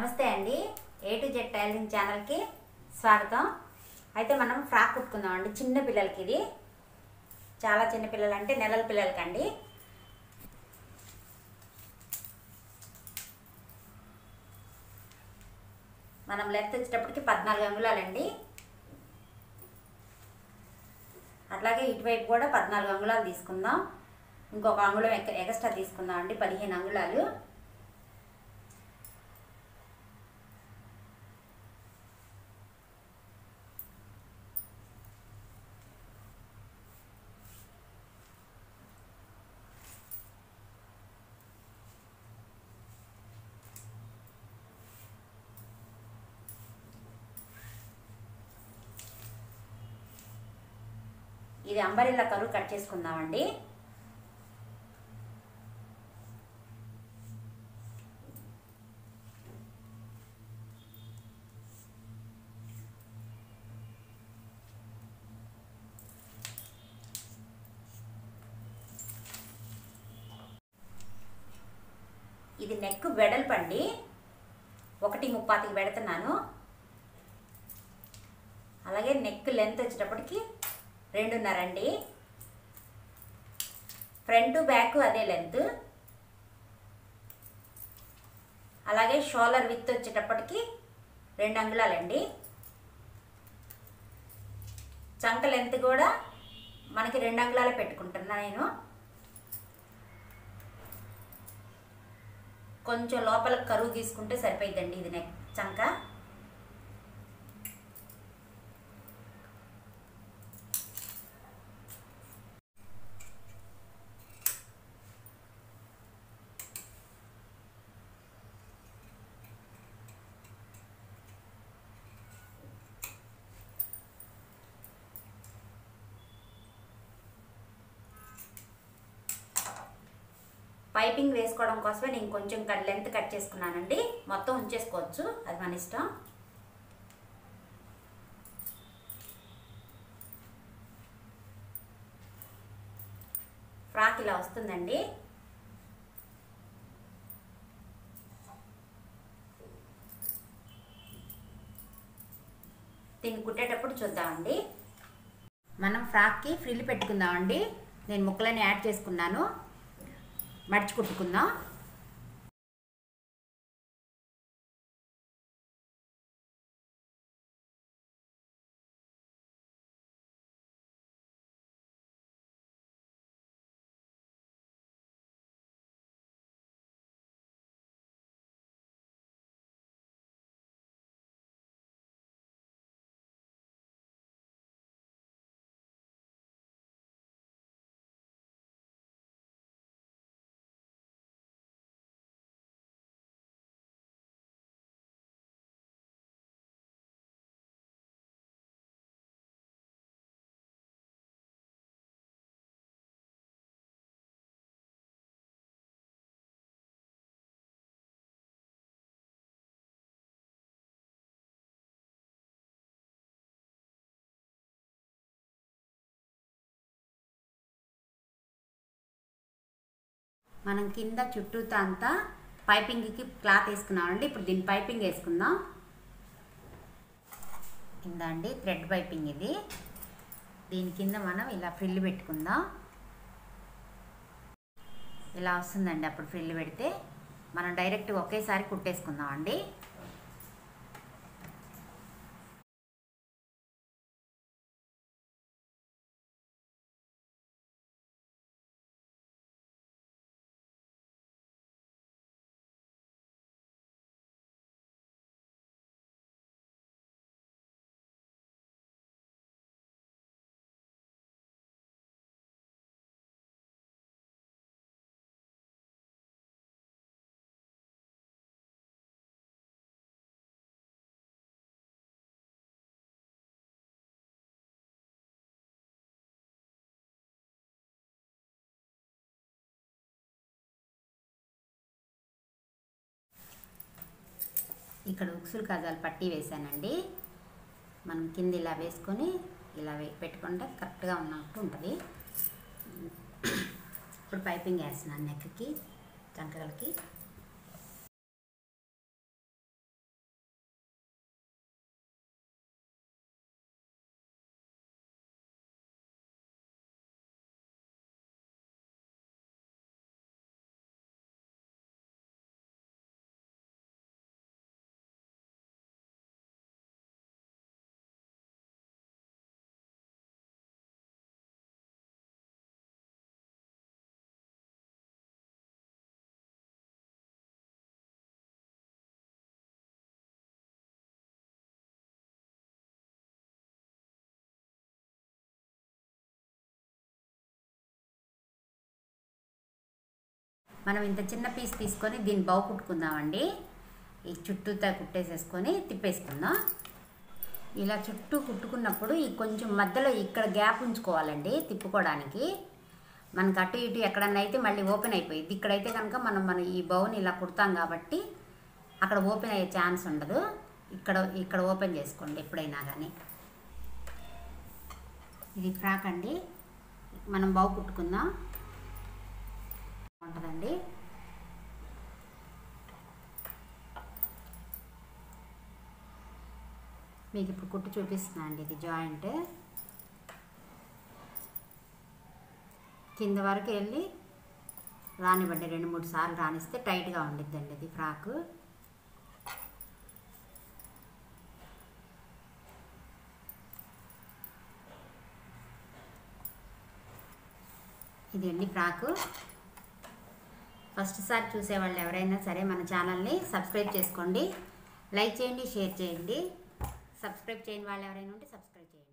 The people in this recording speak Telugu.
నమస్తే అండి. ఏ టు జెడ్ టైలరింగ్ ఛానల్కి స్వాగతం. అయితే మనం ఫ్రాక్ కుట్టుకుందాం అండి. చిన్న పిల్లలకి ఇది చాలా చిన్న పిల్లలు అంటే నెలల పిల్లలకండి. మనం లెంత్ వచ్చేటప్పటికి 14 అంగుళాలండి. అట్లాగే ఇటువైపు కూడా 14 అంగుళాలు తీసుకుందాం. ఇంకొక అంగుళం ఎక్స్ట్రా తీసుకుందాం అండి, 15 అంగుళాలు. ఇది అంబరిల్లా కరువు కట్ చేసుకుందామండి. ఇది నెక్ వెడల్పండి, 1.35 పెడుతున్నాను. అలాగే నెక్ లెంత్ వచ్చేటప్పటికి 2.5 అండి. ఫ్రంట్ బ్యాక్ అదే లెంత్. అలాగే షోల్డర్ విత్ వచ్చేటప్పటికి 2 అంగుళాలండి. చంక లెంత్ కూడా మనకి 2 అంగుళాలు పెట్టుకుంటున్నా నేను. కొంచెం లోపలికి కరువు తీసుకుంటే సరిపోయిద్దండి ఇది నెక్ చంక. పైపింగ్ వేసుకోవడం కోసమే నేను కొంచెం లెంత్ కట్ చేసుకున్నానండి. మొత్తం ఉంచేసుకోవచ్చు, అది మన ఇష్టం. ఫ్రాక్ ఇలా వస్తుందండి. దీన్ని కుట్టేటప్పుడు చూద్దామండి. మనం ఫ్రాక్కి ఫ్రిల్ పెట్టుకుందామండి. నేను ముక్కలని యాడ్ చేసుకున్నాను. మడిచి కుట్టుకుందాం. మనం కింద చుట్టూతా అంతా పైపింగ్కి క్లాత్ వేసుకున్నామండి. ఇప్పుడు దీన్ని పైపింగ్ వేసుకుందాం. కింద అండి థ్రెడ్ పైపింగ్ ఇది. దీని కింద మనం ఇలా ఫ్రిల్ పెట్టుకుందాం. ఇలా వస్తుందండి. అప్పుడు ఫ్రిల్ పెడితే మనం డైరెక్ట్ ఒకేసారి కుట్టేసుకుందాం అండి. ఇక్కడ ఉక్సులు కాజాలు పట్టీ వేసానండి. మనం కింద ఇలా వేసుకొని ఇలా పెట్టుకుంటే కరెక్ట్గా ఉన్నట్టు ఉంటుంది. ఇప్పుడు పైపింగ్ వేస్తున్నాను నెక్కి, చంకలకి. మనం ఇంత చిన్న పీస్ తీసుకొని దీన్ని బాగు కుట్టుకుందామండి. ఈ చుట్టూతా కుట్టేసేసుకొని తిప్పేసుకుందాం. ఇలా చుట్టూ కుట్టుకున్నప్పుడు ఈ కొంచెం మధ్యలో ఇక్కడ గ్యాప్ ఉంచుకోవాలండి తిప్పుకోవడానికి. మనకు అటు ఇటు ఎక్కడన్నా అయితే మళ్ళీ ఓపెన్ అయిపోయింది. ఇక్కడైతే కనుక మనం ఈ బౌని ఇలా కుడతాం కాబట్టి అక్కడ ఓపెన్ అయ్యే ఛాన్స్ ఉండదు. ఇక్కడ ఓపెన్ చేసుకోండి ఎప్పుడైనా కానీ. ఇది ఫ్రాక్ అండి, మనం బాగు కుట్టుకుందాం ఉంటుందండి. మీకు ఇప్పుడు కుట్టు చూపిస్తున్నా అండి. ఇది జాయింట్ కింద వరకు వెళ్ళి రానివ్వండి, 2-3 సార్లు రానిస్తే టైట్గా ఉండిద్దండి ఇది ఫ్రాక్. ఇది అండి ఫ్రాకు. ఫస్ట్ సారి చూసేవాళ్ళు ఎవరైనా సరే మన ఛానల్ని సబ్స్క్రైబ్ చేసుకోండి, లైక్ చేయండి, షేర్ చేయండి. సబ్స్క్రైబ్ చేయని వాళ్ళు ఎవరైనా ఉంటే సబ్స్క్రైబ్ చేయండి.